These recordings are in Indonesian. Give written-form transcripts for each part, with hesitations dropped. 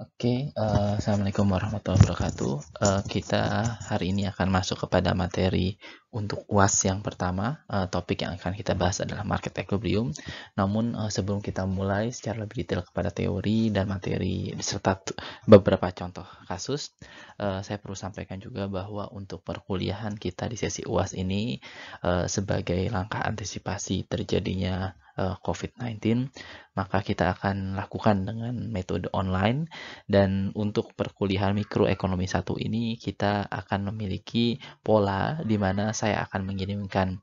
Assalamualaikum warahmatullahi wabarakatuh. Kita hari ini akan masuk kepada materi untuk UAS yang pertama. Topik yang akan kita bahas adalah market equilibrium. Namun sebelum kita mulai secara lebih detail kepada teori dan materi beserta beberapa contoh kasus, saya perlu sampaikan juga bahwa untuk perkuliahan kita di sesi UAS ini sebagai langkah antisipasi terjadinya COVID-19, maka kita akan lakukan dengan metode online. Dan untuk perkuliahan mikroekonomi 1 ini kita akan memiliki pola di mana saya akan mengirimkan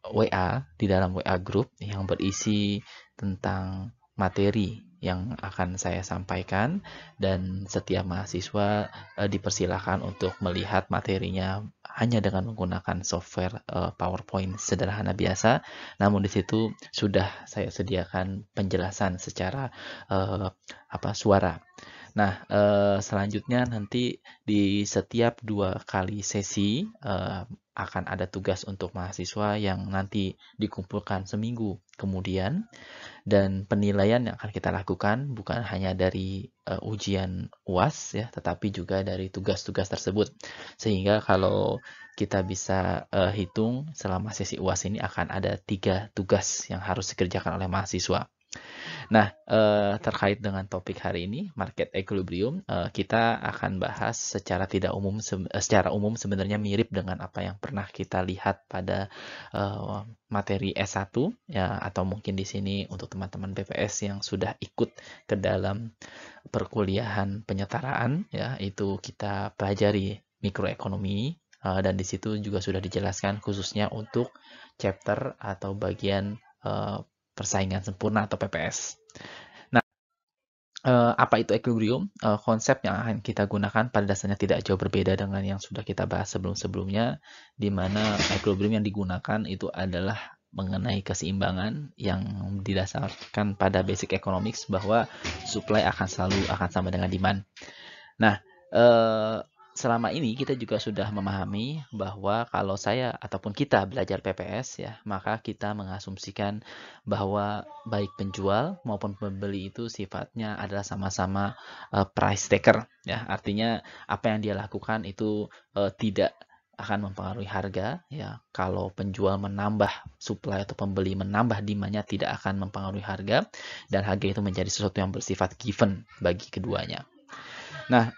WA di dalam WA group yang berisi tentang materi yang akan saya sampaikan, dan setiap mahasiswa dipersilakan untuk melihat materinya hanya dengan menggunakan software PowerPoint sederhana biasa. Namun di situ sudah saya sediakan penjelasan secara suara. Nah, selanjutnya nanti di setiap 2 kali sesi akan ada tugas untuk mahasiswa yang nanti dikumpulkan seminggu kemudian, dan penilaian yang akan kita lakukan bukan hanya dari ujian UAS ya, tetapi juga dari tugas-tugas tersebut. Sehingga kalau kita bisa hitung selama sesi UAS ini akan ada 3 tugas yang harus dikerjakan oleh mahasiswa. Nah, terkait dengan topik hari ini, market equilibrium, kita akan bahas secara secara umum sebenarnya mirip dengan apa yang pernah kita lihat pada materi S1 ya, atau mungkin di sini untuk teman-teman BPS yang sudah ikut ke dalam perkuliahan penyetaraan ya, itu kita pelajari mikroekonomi, dan di situ juga sudah dijelaskan khususnya untuk chapter atau bagian persaingan sempurna atau PPS. Nah, apa itu equilibrium? Konsep yang akan kita gunakan pada dasarnya tidak jauh berbeda dengan yang sudah kita bahas sebelum-sebelumnya, di mana equilibrium yang digunakan itu adalah mengenai keseimbangan yang didasarkan pada basic economics bahwa supply akan sama dengan demand. Nah, selama ini kita juga sudah memahami bahwa kalau saya ataupun kita belajar PPS ya, maka kita mengasumsikan bahwa baik penjual maupun pembeli itu sifatnya adalah sama-sama price taker ya. Artinya apa yang dia lakukan itu tidak akan mempengaruhi harga ya. Kalau penjual menambah supply atau pembeli menambah demand-nya tidak akan mempengaruhi harga, dan harga itu menjadi sesuatu yang bersifat given bagi keduanya. Nah,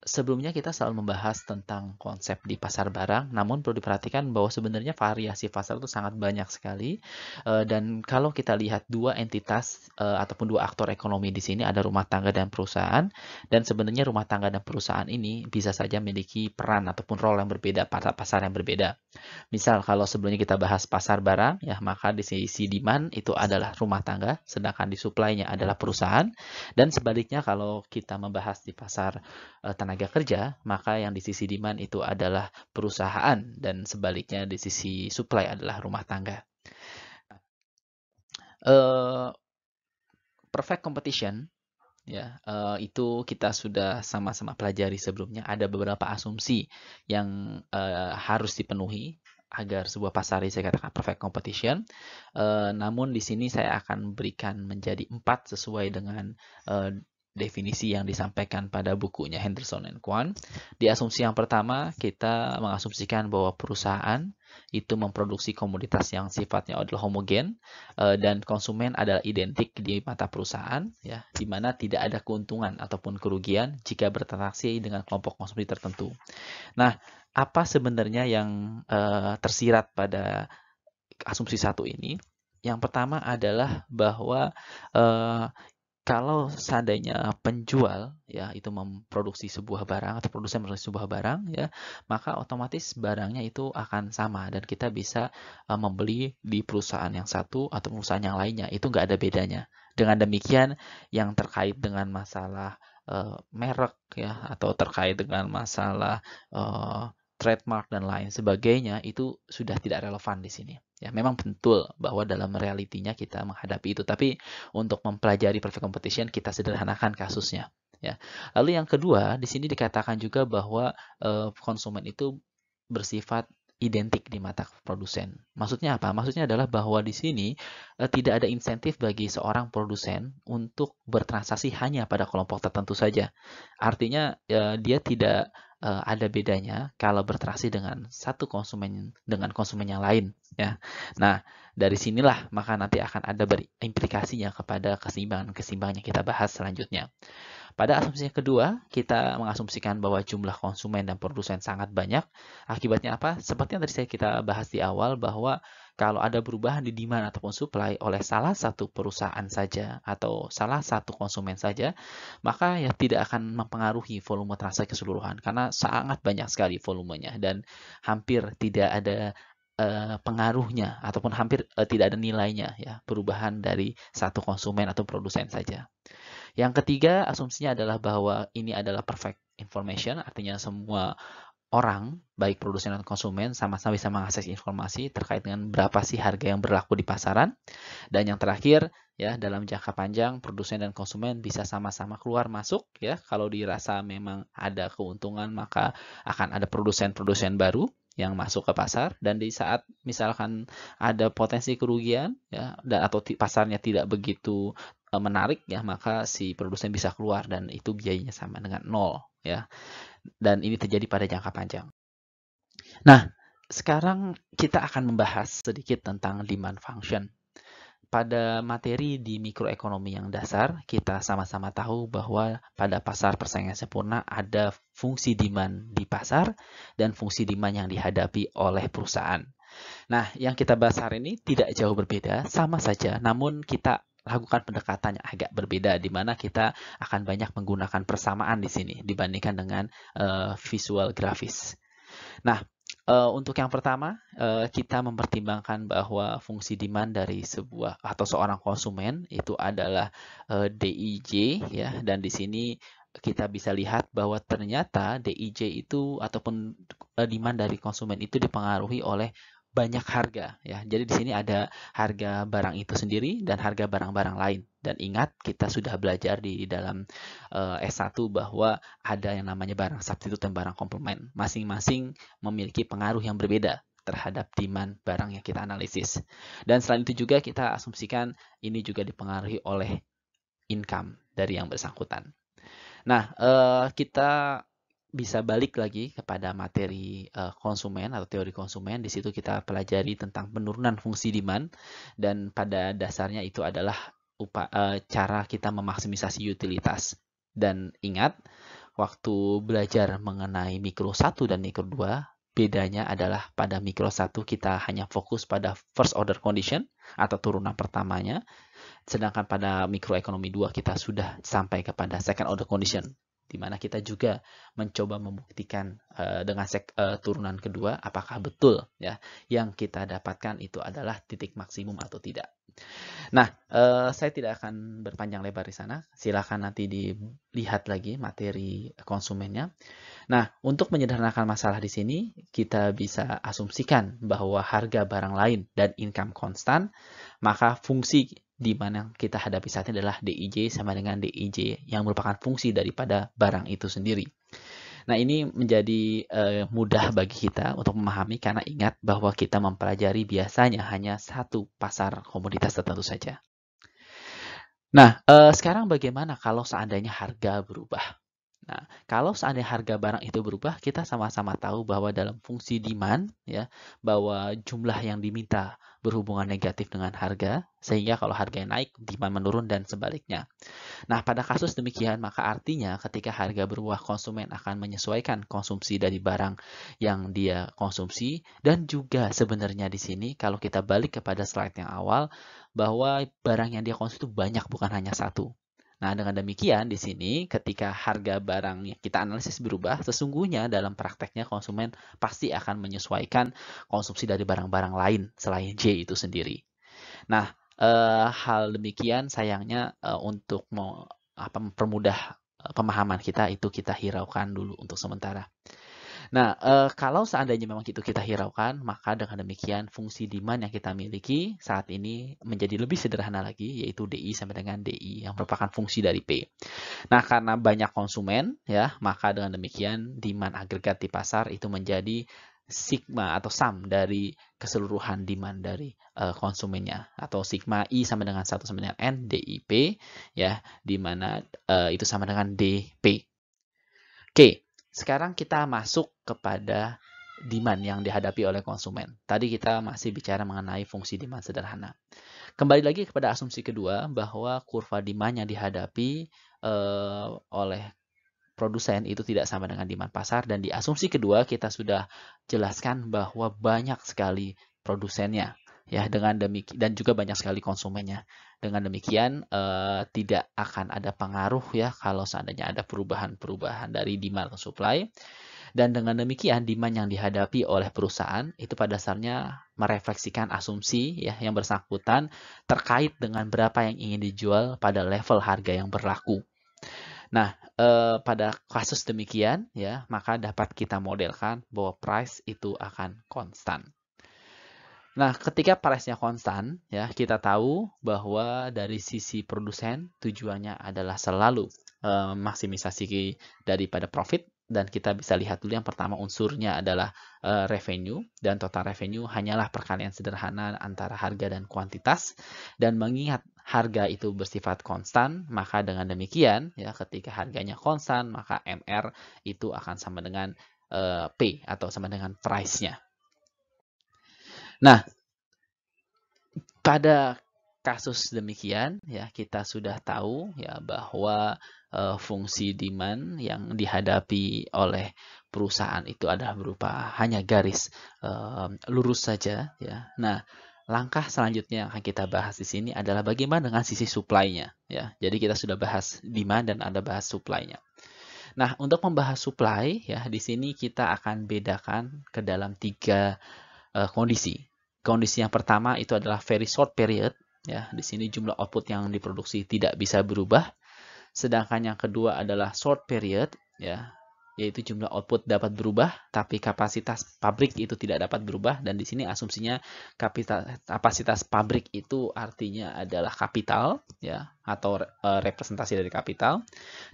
sebelumnya kita selalu membahas tentang konsep di pasar barang, namun perlu diperhatikan bahwa sebenarnya variasi pasar itu sangat banyak sekali. Dan kalau kita lihat 2 entitas ataupun 2 aktor ekonomi di sini, ada rumah tangga dan perusahaan. Dan sebenarnya rumah tangga dan perusahaan ini bisa saja memiliki peran ataupun role yang berbeda pada pasar yang berbeda. Misal kalau sebelumnya kita bahas pasar barang ya, maka di sisi demand itu adalah rumah tangga, sedangkan di supply-nya adalah perusahaan. Dan sebaliknya kalau kita membahas di pasar tenaga kerja, maka yang di sisi demand itu adalah perusahaan, dan sebaliknya di sisi supply adalah rumah tangga. Perfect competition ya, itu kita sudah sama-sama pelajari sebelumnya. Ada beberapa asumsi yang harus dipenuhi agar sebuah pasar ini saya katakan perfect competition. Namun di sini saya akan berikan menjadi 4 sesuai dengan definisi yang disampaikan pada bukunya Henderson and Kwon. Di asumsi yang pertama, kita mengasumsikan bahwa perusahaan itu memproduksi komoditas yang sifatnya adalah homogen, dan konsumen adalah identik di mata perusahaan, ya, di mana tidak ada keuntungan ataupun kerugian jika bertransaksi dengan kelompok konsumsi tertentu. Nah, apa sebenarnya yang tersirat pada asumsi 1 ini? Yang pertama adalah bahwa kalau seandainya penjual ya itu memproduksi sebuah barang atau produsen memproduksi sebuah barang ya, maka otomatis barangnya itu akan sama dan kita bisa membeli di perusahaan yang satu atau perusahaan yang lainnya, itu nggak ada bedanya. Dengan demikian yang terkait dengan masalah merek ya, atau terkait dengan masalah trademark dan lain sebagainya itu sudah tidak relevan di sini. Ya, memang betul bahwa dalam realitinya kita menghadapi itu, tapi untuk mempelajari perfect competition kita sederhanakan kasusnya. Ya. Lalu yang kedua, di sini dikatakan juga bahwa konsumen itu bersifat identik di mata produsen. Maksudnya apa? Maksudnya adalah bahwa di sini tidak ada insentif bagi seorang produsen untuk bertransaksi hanya pada kelompok tertentu saja. Artinya dia tidak ada bedanya kalau bertransaksi dengan satu konsumen dengan konsumen yang lain, ya. Nah, dari sinilah maka nanti akan ada berimplikasinya kepada keseimbangan yang kita bahas selanjutnya. Pada asumsi yang kedua, kita mengasumsikan bahwa jumlah konsumen dan produsen sangat banyak. Akibatnya apa? Seperti yang tadi kita bahas di awal, bahwa kalau ada perubahan di demand ataupun supply oleh salah satu perusahaan saja atau salah satu konsumen saja, maka ya tidak akan mempengaruhi volume transaksi keseluruhan karena sangat banyak sekali volumenya dan hampir tidak ada pengaruhnya ataupun hampir tidak ada nilainya, ya, perubahan dari satu konsumen atau produsen saja. Yang ketiga, asumsinya adalah bahwa ini adalah perfect information, artinya semua orang, baik produsen dan konsumen, sama-sama bisa mengakses informasi terkait dengan berapa sih harga yang berlaku di pasaran. Dan yang terakhir, ya, dalam jangka panjang, produsen dan konsumen bisa sama-sama keluar masuk, ya. Kalau dirasa memang ada keuntungan, maka akan ada produsen-produsen baru yang masuk ke pasar, dan di saat misalkan ada potensi kerugian, ya, dan atau pasarnya tidak begitu menarik, ya, maka si produsen bisa keluar dan itu biayanya sama dengan nol, ya. Dan ini terjadi pada jangka panjang. Nah, sekarang kita akan membahas sedikit tentang demand function. Pada materi di mikroekonomi yang dasar, kita sama-sama tahu bahwa pada pasar persaingan sempurna ada fungsi demand di pasar dan fungsi demand yang dihadapi oleh perusahaan. Nah, yang kita bahas hari ini tidak jauh berbeda, sama saja, namun kita lakukan pendekatan yang agak berbeda, di mana kita akan banyak menggunakan persamaan di sini dibandingkan dengan visual grafis. Nah, untuk yang pertama, kita mempertimbangkan bahwa fungsi demand dari sebuah atau seorang konsumen itu adalah DIJ, ya, dan di sini kita bisa lihat bahwa ternyata DIJ itu ataupun demand dari konsumen itu dipengaruhi oleh banyak harga, ya. Jadi di sini ada harga barang itu sendiri dan harga barang-barang lain. Dan ingat, kita sudah belajar di dalam S1 bahwa ada yang namanya barang substitute dan barang komplement. Masing-masing memiliki pengaruh yang berbeda terhadap demand barang yang kita analisis. Dan selain itu juga kita asumsikan ini juga dipengaruhi oleh income dari yang bersangkutan. Nah, kita bisa balik lagi kepada materi konsumen atau teori konsumen. Di situ kita pelajari tentang penurunan fungsi demand, dan pada dasarnya itu adalah cara kita memaksimisasi utilitas. Dan ingat, waktu belajar mengenai mikro 1 dan mikro 2, bedanya adalah pada mikro 1 kita hanya fokus pada first order condition atau turunan pertamanya, sedangkan pada mikroekonomi 2 kita sudah sampai kepada second order condition, di mana kita juga mencoba membuktikan dengan turunan kedua apakah betul, ya, yang kita dapatkan itu adalah titik maksimum atau tidak. Nah, saya tidak akan berpanjang lebar di sana. Silakan nanti dilihat lagi materi konsumennya. Nah, untuk menyederhanakan masalah di sini, kita bisa asumsikan bahwa harga barang lain dan income konstan, maka fungsi di mana kita hadapi saat ini adalah DIJ sama dengan DIJ yang merupakan fungsi daripada barang itu sendiri. Nah, ini menjadi mudah bagi kita untuk memahami karena ingat bahwa kita mempelajari biasanya hanya satu pasar komoditas tertentu saja. Nah, sekarang bagaimana kalau seandainya harga berubah? Nah, kalau seandainya harga barang itu berubah, kita sama-sama tahu bahwa dalam fungsi demand, ya, bahwa jumlah yang diminta berhubungan negatif dengan harga, sehingga kalau harga naik, demand menurun dan sebaliknya. Nah, pada kasus demikian, maka artinya ketika harga berubah, konsumen akan menyesuaikan konsumsi dari barang yang dia konsumsi, dan juga sebenarnya di sini kalau kita balik kepada slide yang awal, bahwa barang yang dia konsumsi itu banyak, bukan hanya satu. Nah, dengan demikian di sini ketika harga barang yang kita analisis berubah, sesungguhnya dalam prakteknya konsumen pasti akan menyesuaikan konsumsi dari barang-barang lain selain J itu sendiri. Nah, hal demikian sayangnya untuk mempermudah pemahaman kita itu kita hiraukan dulu untuk sementara. Nah, kalau seandainya memang itu kita hiraukan, maka dengan demikian fungsi demand yang kita miliki saat ini menjadi lebih sederhana lagi, yaitu DI sama dengan DI yang merupakan fungsi dari P. Nah, karena banyak konsumen, ya, maka dengan demikian demand agregat di pasar itu menjadi sigma atau sum dari keseluruhan demand dari konsumennya, atau sigma I sama dengan 1 sama dengan N DIP, ya, di mana itu sama dengan DP. Oke, sekarang kita masuk kepada demand yang dihadapi oleh konsumen. Tadi kita masih bicara mengenai fungsi demand sederhana. Kembali lagi kepada asumsi kedua bahwa kurva demand yang dihadapi oleh produsen itu tidak sama dengan demand pasar, dan di asumsi kedua kita sudah jelaskan bahwa banyak sekali produsennya, ya, dengan demikian, dan juga banyak sekali konsumennya. Dengan demikian tidak akan ada pengaruh ya kalau seandainya ada perubahan-perubahan dari demand atau supply. Dan dengan demikian demand yang dihadapi oleh perusahaan itu pada dasarnya merefleksikan asumsi ya yang bersangkutan terkait dengan berapa yang ingin dijual pada level harga yang berlaku. Nah, pada kasus demikian ya, maka dapat kita modelkan bahwa price itu akan konstan. Nah, ketika price-nya konstan ya, kita tahu bahwa dari sisi produsen tujuannya adalah selalu maksimisasi daripada profit, dan kita bisa lihat dulu yang pertama unsurnya adalah revenue, dan total revenue hanyalah perkalian sederhana antara harga dan kuantitas. Dan mengingat harga itu bersifat konstan, maka dengan demikian ya ketika harganya konstan maka MR itu akan sama dengan P atau sama dengan price-nya. Nah, pada kasus demikian ya kita sudah tahu ya bahwa fungsi demand yang dihadapi oleh perusahaan itu adalah berupa hanya garis lurus saja ya. Nah, langkah selanjutnya yang akan kita bahas di sini adalah bagaimana dengan sisi supply-nya ya. Jadi kita sudah bahas demand dan ada bahas supply-nya. Nah, untuk membahas supply ya di sini kita akan bedakan ke dalam 3 kondisi. Kondisi yang pertama itu adalah very short period ya. Di sini jumlah output yang diproduksi tidak bisa berubah. Sedangkan yang kedua adalah short period ya, yaitu jumlah output dapat berubah tapi kapasitas pabrik itu tidak dapat berubah. Dan di sini asumsinya kapasitas pabrik itu artinya adalah kapital ya, atau representasi dari kapital.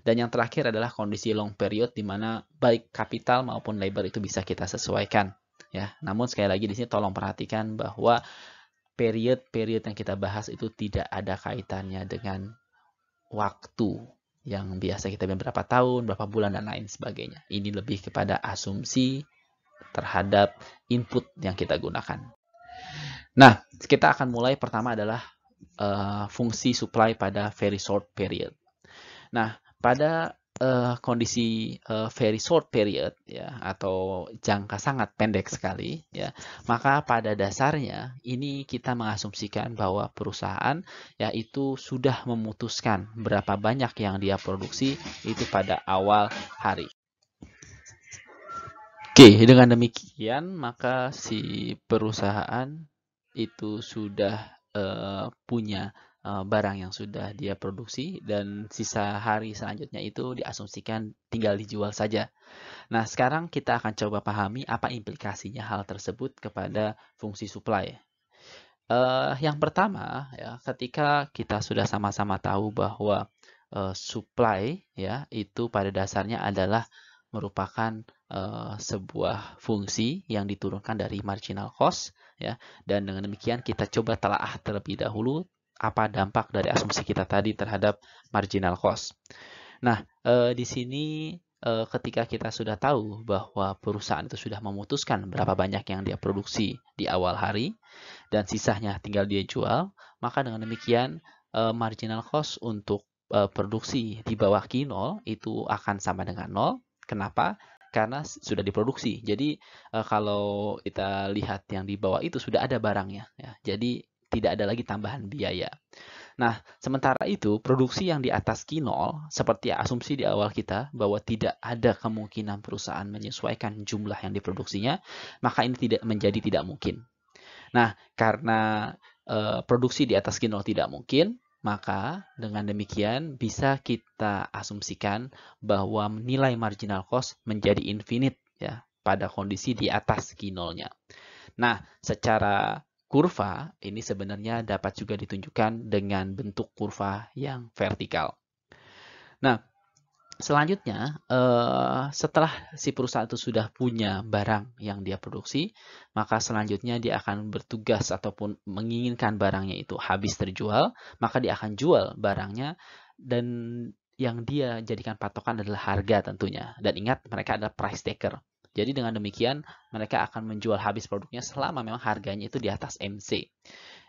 Dan yang terakhir adalah kondisi long period di mana baik kapital maupun labor itu bisa kita sesuaikan ya. Namun sekali lagi di sini tolong perhatikan bahwa period-period yang kita bahas itu tidak ada kaitannya dengan waktu yang biasa kita bilang berapa tahun, berapa bulan, dan lain sebagainya. Ini lebih kepada asumsi terhadap input yang kita gunakan. Nah, kita akan mulai pertama adalah fungsi supply pada very short period. Nah, pada kondisi very short period ya, atau jangka sangat pendek sekali ya, maka pada dasarnya ini kita mengasumsikan bahwa perusahaan yaitu sudah memutuskan berapa banyak yang dia produksi itu pada awal hari. Oke, dengan demikian maka si perusahaan itu sudah punya barang yang sudah dia produksi, dan sisa hari selanjutnya itu diasumsikan tinggal dijual saja. Nah, sekarang kita akan coba pahami apa implikasinya hal tersebut kepada fungsi supply. Yang pertama ya, ketika kita sudah sama-sama tahu bahwa supply ya itu pada dasarnya adalah merupakan sebuah fungsi yang diturunkan dari marginal cost ya, dan dengan demikian kita coba telaah terlebih dahulu apa dampak dari asumsi kita tadi terhadap marginal cost. Nah, di sini ketika kita sudah tahu bahwa perusahaan itu sudah memutuskan berapa banyak yang dia produksi di awal hari dan sisanya tinggal dia jual, maka dengan demikian marginal cost untuk produksi di bawah Q0 itu akan sama dengan 0. Kenapa? Karena sudah diproduksi. Jadi kalau kita lihat yang di bawah itu sudah ada barangnya ya. Jadi tidak ada lagi tambahan biaya. Nah, sementara itu produksi yang di atas Q0 seperti asumsi di awal kita bahwa tidak ada kemungkinan perusahaan menyesuaikan jumlah yang diproduksinya, maka ini tidak mungkin. Nah, karena produksi di atas Q0 tidak mungkin, maka dengan demikian bisa kita asumsikan bahwa nilai marginal cost menjadi infinite ya pada kondisi di atas Q0-nya. Nah, secara kurva ini sebenarnya dapat juga ditunjukkan dengan bentuk kurva yang vertikal. Nah, Selanjutnya, setelah si perusahaan itu sudah punya barang yang dia produksi, maka selanjutnya dia akan bertugas ataupun menginginkan barangnya itu habis terjual, maka dia akan jual barangnya dan yang dia jadikan patokan adalah harga tentunya. Dan ingat, mereka adalah price taker. Jadi dengan demikian, mereka akan menjual habis produknya selama memang harganya itu di atas MC.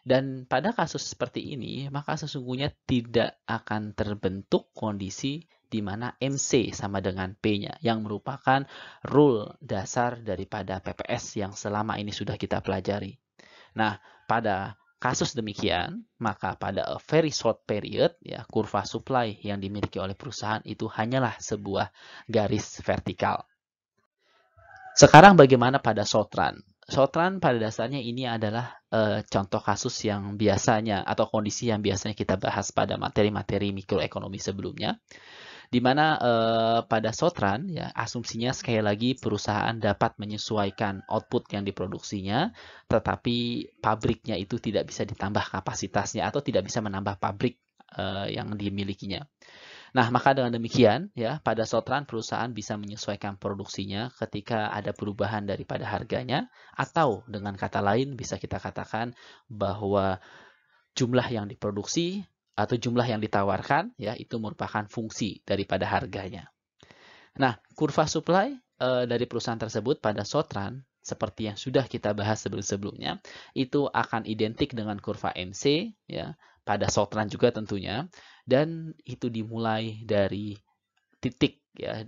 Dan pada kasus seperti ini, maka sesungguhnya tidak akan terbentuk kondisi di mana MC sama dengan P-nya, yang merupakan rule dasar daripada PPS yang selama ini sudah kita pelajari. Nah, pada kasus demikian, maka pada a very short period, ya, kurva supply yang dimiliki oleh perusahaan itu hanyalah sebuah garis vertikal. Sekarang bagaimana pada short run? Short run pada dasarnya ini adalah contoh kasus yang biasanya atau kondisi yang biasanya kita bahas pada materi-materi mikroekonomi sebelumnya, di mana pada short run ya asumsinya sekali lagi perusahaan dapat menyesuaikan output yang diproduksinya, tetapi pabriknya itu tidak bisa ditambah kapasitasnya atau tidak bisa menambah pabrik yang dimilikinya. Nah, maka dengan demikian, ya, pada short run perusahaan bisa menyesuaikan produksinya ketika ada perubahan daripada harganya, atau dengan kata lain bisa kita katakan bahwa jumlah yang diproduksi atau jumlah yang ditawarkan, ya, itu merupakan fungsi daripada harganya. Nah, kurva supply dari perusahaan tersebut pada short run, seperti yang sudah kita bahas sebelum-sebelumnya, itu akan identik dengan kurva MC, ya, pada short run juga tentunya, dan itu dimulai dari titik ya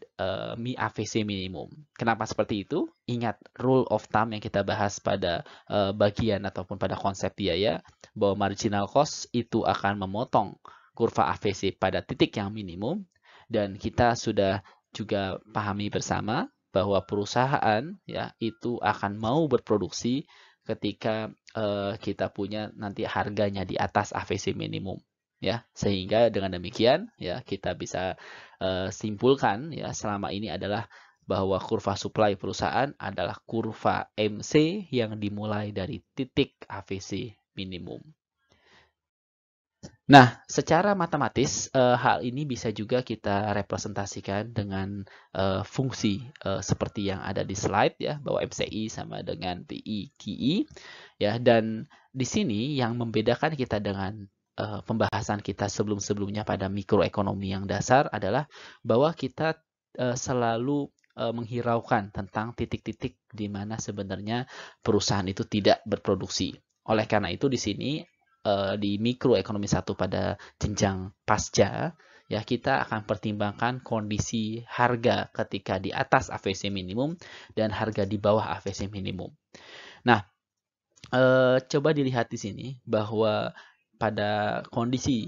AVC minimum. Kenapa seperti itu? Ingat rule of thumb yang kita bahas pada bagian ataupun pada konsep biaya, bahwa marginal cost itu akan memotong kurva AVC pada titik yang minimum, dan kita sudah juga pahami bersama bahwa perusahaan ya itu akan mau berproduksi ketika kita punya nanti harganya di atas AVC minimum, ya, sehingga dengan demikian ya kita bisa simpulkan ya selama ini adalah bahwa kurva supply perusahaan adalah kurva MC yang dimulai dari titik AVC minimum. Nah, secara matematis hal ini bisa juga kita representasikan dengan fungsi seperti yang ada di slide ya, bahwa MCI sama dengan PI QI ya, dan di sini yang membedakan kita dengan pembahasan kita sebelum-sebelumnya pada mikroekonomi yang dasar adalah bahwa kita selalu menghiraukan tentang titik-titik di mana sebenarnya perusahaan itu tidak berproduksi. Oleh karena itu di sini di mikroekonomi 1 pada jenjang pasca, ya kita akan pertimbangkan kondisi harga ketika di atas AVC minimum dan harga di bawah AVC minimum. Nah, coba dilihat di sini bahwa pada kondisi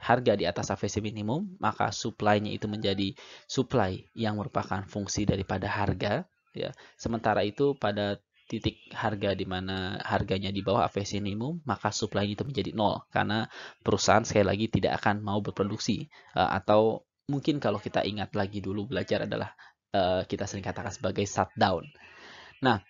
harga di atas AVC minimum, maka supply-nya itu menjadi supply yang merupakan fungsi daripada harga, ya. Sementara itu pada titik harga di mana harganya di bawah AVC minimum, maka supply itu menjadi nol karena perusahaan sekali lagi tidak akan mau berproduksi, atau mungkin kalau kita ingat lagi dulu belajar adalah kita sering katakan sebagai shutdown. Nah,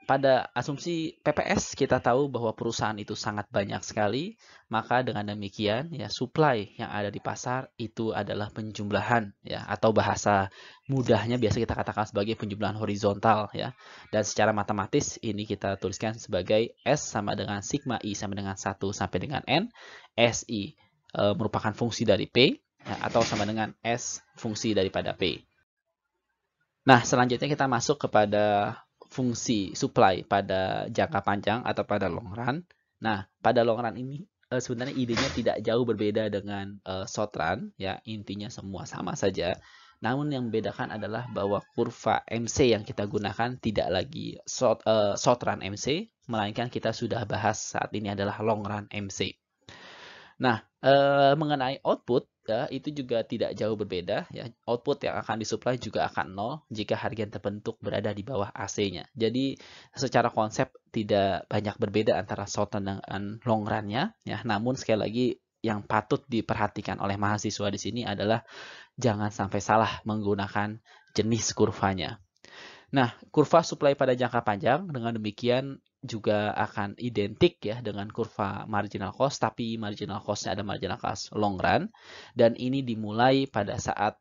pada asumsi PPS kita tahu bahwa perusahaan itu sangat banyak sekali, maka dengan demikian ya supply yang ada di pasar itu adalah penjumlahan ya, atau bahasa mudahnya biasa kita katakan sebagai penjumlahan horizontal ya. Dan secara matematis ini kita tuliskan sebagai S sama dengan sigma I sama dengan 1 sampai dengan N. SI merupakan fungsi dari P ya, atau sama dengan S fungsi daripada P. Nah, selanjutnya kita masuk kepada fungsi supply pada jangka panjang atau pada long run. Nah, pada long run ini sebenarnya idenya tidak jauh berbeda dengan short run, ya intinya semua sama saja. Namun yang membedakan adalah bahwa kurva MC yang kita gunakan tidak lagi short run MC, melainkan kita sudah bahas saat ini adalah long run MC. Nah, mengenai output ya, itu juga tidak jauh berbeda ya. Output yang akan disuplai juga akan nol jika harga yang terbentuk berada di bawah AC-nya. Jadi secara konsep tidak banyak berbeda antara short run dan long run-nya ya. Namun sekali lagi yang patut diperhatikan oleh mahasiswa di sini adalah jangan sampai salah menggunakan jenis kurvanya. Nah, kurva supply pada jangka panjang dengan demikian juga akan identik ya dengan kurva marginal cost, tapi marginal cost-nya ada marginal cost long run, dan ini dimulai pada saat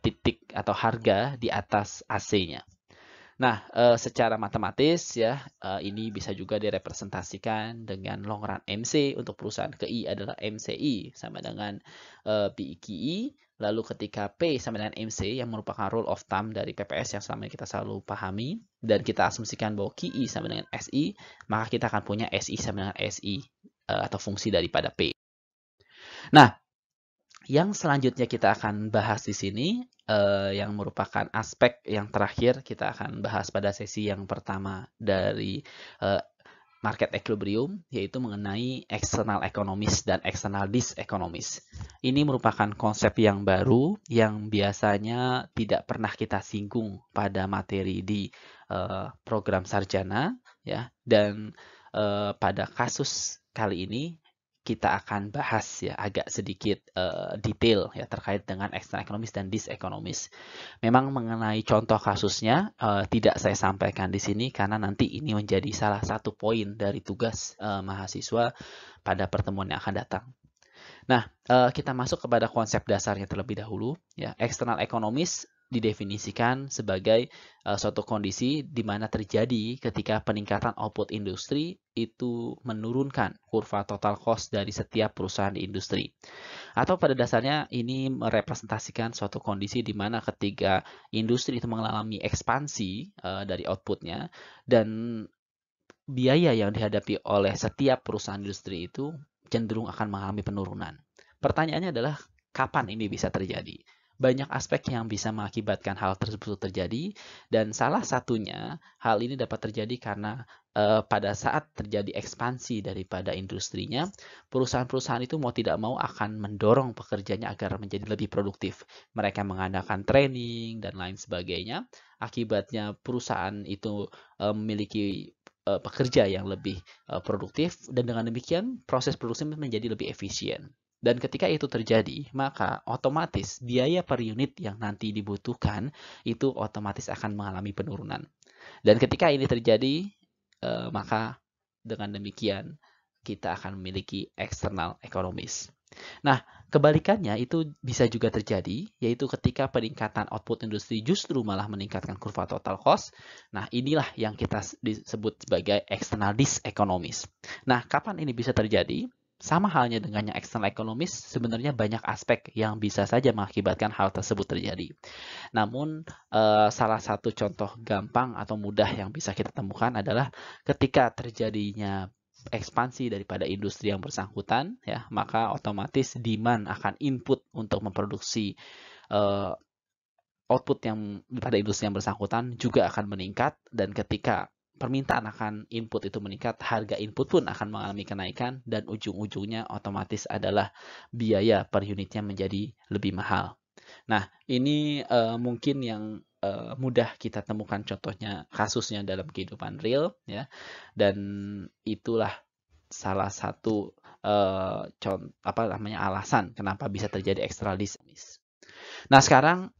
titik atau harga di atas AC-nya. Nah, secara matematis ya, ini bisa juga direpresentasikan dengan long run MC untuk perusahaan KI adalah MCI sama dengan PIKI. Lalu ketika P sama dengan MC yang merupakan rule of thumb dari PPS yang selama ini kita selalu pahami, dan kita asumsikan bahwa KI sama dengan SI, maka kita akan punya SI sama dengan SI atau fungsi daripada P. Nah, yang selanjutnya kita akan bahas di sini, yang merupakan aspek yang terakhir kita akan bahas pada sesi yang pertama dari market equilibrium, yaitu mengenai external economist dan external diseconomist. Ini merupakan konsep yang baru yang biasanya tidak pernah kita singgung pada materi di program sarjana, ya. Dan pada kasus kali ini kita akan bahas ya agak sedikit detail ya terkait dengan external economist dan diseconomist. Memang mengenai contoh kasusnya tidak saya sampaikan di sini karena nanti ini menjadi salah satu poin dari tugas mahasiswa pada pertemuan yang akan datang. Nah, kita masuk kepada konsep dasarnya terlebih dahulu. Ya, external economist didefinisikan sebagai suatu kondisi di mana terjadi ketika peningkatan output industri itu menurunkan kurva total cost dari setiap perusahaan di industri. Atau pada dasarnya ini merepresentasikan suatu kondisi di mana ketika industri itu mengalami ekspansi dari outputnya dan biaya yang dihadapi oleh setiap perusahaan industri itu cenderung akan mengalami penurunan. Pertanyaannya adalah kapan ini bisa terjadi? Banyak aspek yang bisa mengakibatkan hal tersebut terjadi, dan salah satunya hal ini dapat terjadi karena pada saat terjadi ekspansi daripada industrinya, perusahaan-perusahaan itu mau tidak mau akan mendorong pekerjanya agar menjadi lebih produktif. Mereka mengadakan training dan lain sebagainya. Akibatnya perusahaan itu memiliki pekerja yang lebih produktif, dan dengan demikian proses produksi menjadi lebih efisien. Dan ketika itu terjadi, maka otomatis biaya per unit yang nanti dibutuhkan itu otomatis akan mengalami penurunan. Dan ketika ini terjadi, maka dengan demikian kita akan memiliki external economist. Nah, kebalikannya itu bisa juga terjadi, yaitu ketika peningkatan output industri justru malah meningkatkan kurva total cost. Nah, inilah yang kita disebut sebagai external diseconomist. Nah, kapan ini bisa terjadi? Sama halnya dengan yang external economist, sebenarnya banyak aspek yang bisa saja mengakibatkan hal tersebut terjadi. Namun, salah satu contoh gampang atau mudah yang bisa kita temukan adalah ketika terjadinya ekspansi daripada industri yang bersangkutan, ya, maka otomatis demand akan input untuk memproduksi output yang pada industri yang bersangkutan juga akan meningkat, dan ketika permintaan akan input itu meningkat, harga input pun akan mengalami kenaikan, dan ujung-ujungnya otomatis adalah biaya per unitnya menjadi lebih mahal. Nah, ini mungkin yang mudah kita temukan contohnya, kasusnya dalam kehidupan real, ya, dan itulah salah satu alasan kenapa bisa terjadi external diseconomist. Nah, sekarang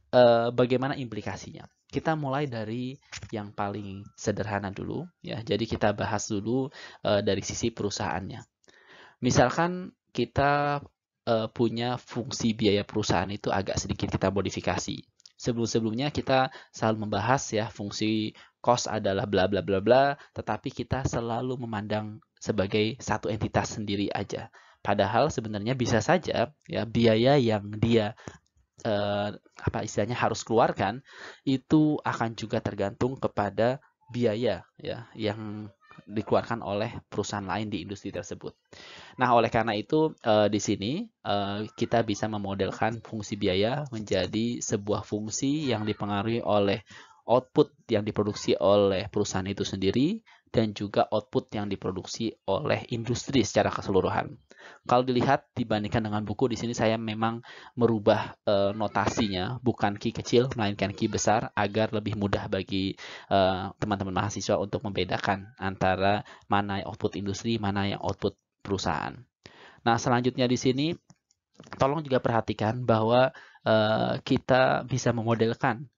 bagaimana implikasinya? Kita mulai dari yang paling sederhana dulu, ya. Jadi kita bahas dulu dari sisi perusahaannya. Misalkan kita punya fungsi biaya perusahaan itu agak sedikit kita modifikasi. Sebelum-sebelumnya kita selalu membahas ya fungsi cost adalah bla bla bla bla, tetapi kita selalu memandang sebagai satu entitas sendiri aja. Padahal sebenarnya bisa saja ya biaya yang dia istilahnya harus keluarkan itu akan juga tergantung kepada biaya ya yang dikeluarkan oleh perusahaan lain di industri tersebut. Nah, oleh karena itu di sini kita bisa memodelkan fungsi biaya menjadi sebuah fungsi yang dipengaruhi oleh output yang diproduksi oleh perusahaan itu sendiri dan juga output yang diproduksi oleh industri secara keseluruhan. Kalau dilihat dibandingkan dengan buku, di sini saya memang merubah notasinya, bukan Q kecil melainkan Q besar agar lebih mudah bagi teman-teman mahasiswa untuk membedakan antara mana yang output industri, mana yang output perusahaan. Nah, selanjutnya di sini tolong juga perhatikan bahwa kita bisa memodelkan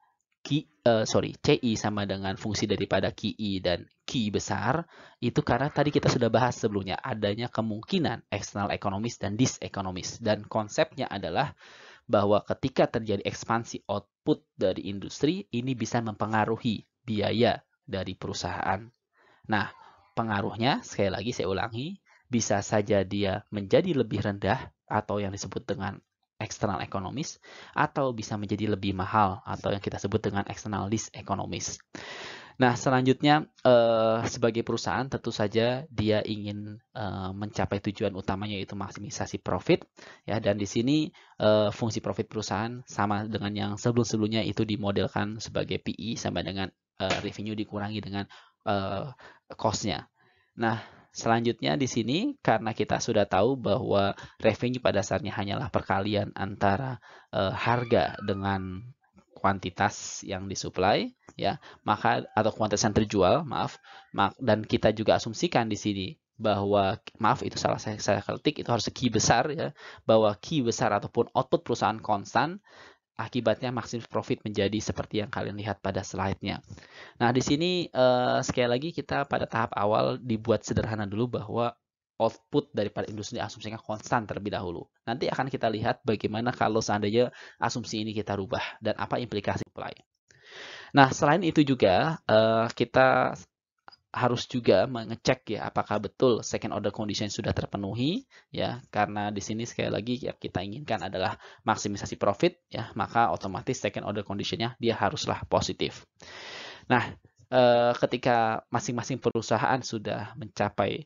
CI sama dengan fungsi daripada QI dan Q besar, itu karena tadi kita sudah bahas sebelumnya, adanya kemungkinan eksternal ekonomis dan disekonomis. Dan konsepnya adalah bahwa ketika terjadi ekspansi output dari industri, ini bisa mempengaruhi biaya dari perusahaan. Nah, pengaruhnya, sekali lagi saya ulangi, bisa saja dia menjadi lebih rendah atau yang disebut dengan eksternal ekonomis, atau bisa menjadi lebih mahal atau yang kita sebut dengan eksternal disekonomis. Nah, selanjutnya sebagai perusahaan tentu saja dia ingin mencapai tujuan utamanya yaitu maksimisasi profit ya, dan di sini fungsi profit perusahaan sama dengan yang sebelum-sebelumnya itu dimodelkan sebagai PE sama dengan revenue dikurangi dengan cost-nya. Nah, selanjutnya di sini karena kita sudah tahu bahwa revenue pada dasarnya hanyalah perkalian antara harga dengan kuantitas yang disuplai ya, maka atau kuantitas yang terjual, maaf, dan kita juga asumsikan di sini bahwa maaf itu salah saya ketik, itu harus Q besar ya, bahwa Q besar ataupun output perusahaan konstan, akibatnya maksimal profit menjadi seperti yang kalian lihat pada slide-nya. Nah, di sini sekali lagi kita pada tahap awal dibuat sederhana dulu bahwa output daripada industri asumsinya konstan terlebih dahulu. Nanti akan kita lihat bagaimana kalau seandainya asumsi ini kita rubah dan apa implikasi supply. Nah, selain itu juga kita harus juga mengecek ya apakah betul second order condition sudah terpenuhi ya, karena di sini sekali lagi yang kita inginkan adalah maksimisasi profit ya, maka otomatis second order conditionnya dia haruslah positif. Nah, ketika masing-masing perusahaan sudah mencapai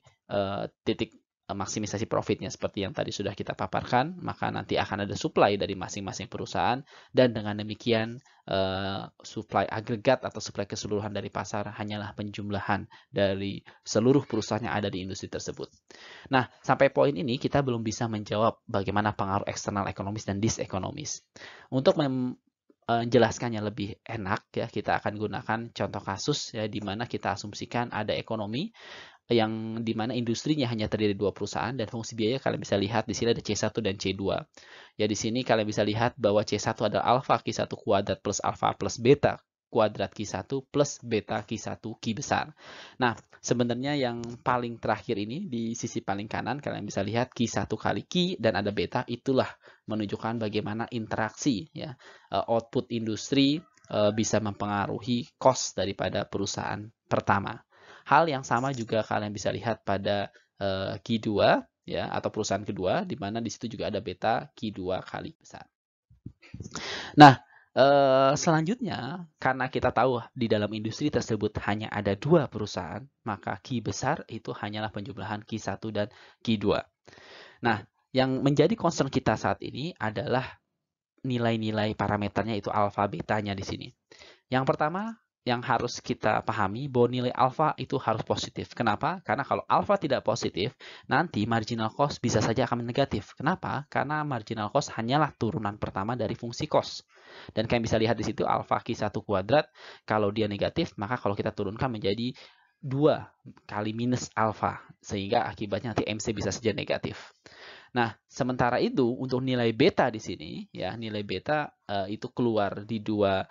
titik maksimisasi profitnya seperti yang tadi sudah kita paparkan, maka nanti akan ada supply dari masing-masing perusahaan, dan dengan demikian supply agregat atau supply keseluruhan dari pasar hanyalah penjumlahan dari seluruh perusahaan yang ada di industri tersebut. Nah, sampai poin ini kita belum bisa menjawab bagaimana pengaruh eksternal ekonomis dan disekonomis. Untuk menjelaskannya lebih enak ya, kita akan gunakan contoh kasus ya, di mana kita asumsikan ada ekonomi yang di mana industrinya hanya terdiri dari 2 perusahaan, dan fungsi biaya kalian bisa lihat di sini ada C1 dan C2. Ya, di sini kalian bisa lihat bahwa C1 adalah alfa Q1 kuadrat plus alfa plus beta kuadrat Q1 plus beta Q1 Q besar. Nah, sebenarnya yang paling terakhir ini di sisi paling kanan kalian bisa lihat Q1 kali Q dan ada beta, itulah menunjukkan bagaimana interaksi ya output industri bisa mempengaruhi cost daripada perusahaan pertama. Hal yang sama juga kalian bisa lihat pada Q2 ya, atau perusahaan kedua, di mana di situ juga ada beta Q2 kali besar. Nah, selanjutnya karena kita tahu di dalam industri tersebut hanya ada 2 perusahaan, maka Q besar itu hanyalah penjumlahan Q1 dan Q2. Nah, yang menjadi concern kita saat ini adalah nilai-nilai parameternya, itu alfa betanya di sini. Yang pertama yang harus kita pahami bahwa nilai alfa itu harus positif. Kenapa? Karena kalau alfa tidak positif, nanti marginal cost bisa saja akan negatif. Kenapa? Karena marginal cost hanyalah turunan pertama dari fungsi cost. Dan kalian bisa lihat di situ alfa Q1 kuadrat, kalau dia negatif, maka kalau kita turunkan menjadi 2 kali minus alfa, sehingga akibatnya nanti MC bisa saja negatif. Nah, sementara itu untuk nilai beta di sini ya, nilai beta itu keluar di dua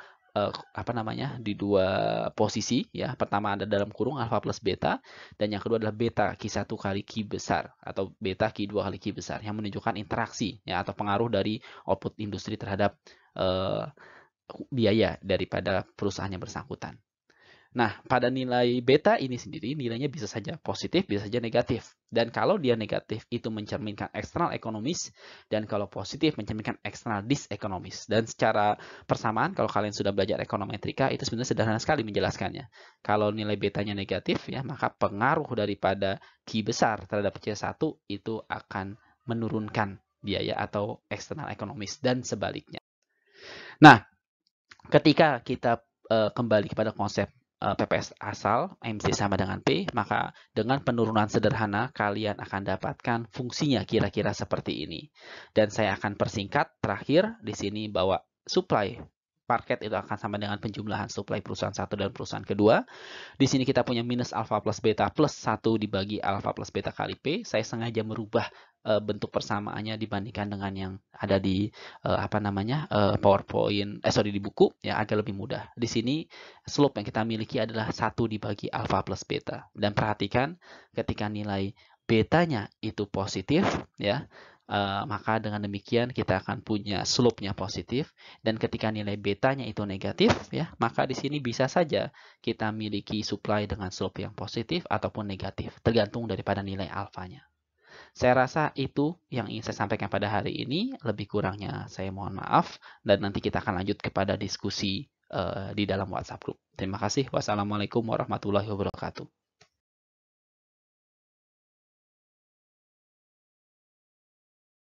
di dua posisi ya. Pertama ada dalam kurung alfa plus beta, dan yang kedua adalah beta Q1 kali Q besar atau beta Q2 kali Q besar, yang menunjukkan interaksi ya atau pengaruh dari output industri terhadap biaya daripada perusahaan yang bersangkutan. Nah, pada nilai beta ini sendiri, nilainya bisa saja positif, bisa saja negatif. Dan kalau dia negatif, itu mencerminkan eksternal ekonomis, dan kalau positif, mencerminkan eksternal disekonomis. Dan secara persamaan, kalau kalian sudah belajar ekonometrika, itu sebenarnya sederhana sekali menjelaskannya. Kalau nilai betanya negatif, ya maka pengaruh daripada Q besar terhadap C1 itu akan menurunkan biaya atau eksternal ekonomis, dan sebaliknya. Nah, ketika kita kembali kepada konsep PPS asal, MC sama dengan P, maka dengan penurunan sederhana kalian akan dapatkan fungsinya kira-kira seperti ini. Dan saya akan persingkat terakhir di sini bahwa supply market itu akan sama dengan penjumlahan supply perusahaan satu dan perusahaan kedua. Di sini kita punya minus alfa plus beta plus 1 dibagi alfa plus beta kali P. Saya sengaja merubah bentuk persamaannya dibandingkan dengan yang ada di PowerPoint, di buku, ya agar lebih mudah. Di sini slope yang kita miliki adalah 1 dibagi alfa plus beta. Dan perhatikan ketika nilai betanya itu positif, ya, maka dengan demikian kita akan punya slope-nya positif, dan ketika nilai betanya itu negatif, ya, maka di sini bisa saja kita miliki supply dengan slope yang positif ataupun negatif, tergantung daripada nilai alfanya. Saya rasa itu yang ingin saya sampaikan pada hari ini. Lebih kurangnya saya mohon maaf, dan nanti kita akan lanjut kepada diskusi di dalam WhatsApp group. Terima kasih. Wassalamualaikum warahmatullahi wabarakatuh.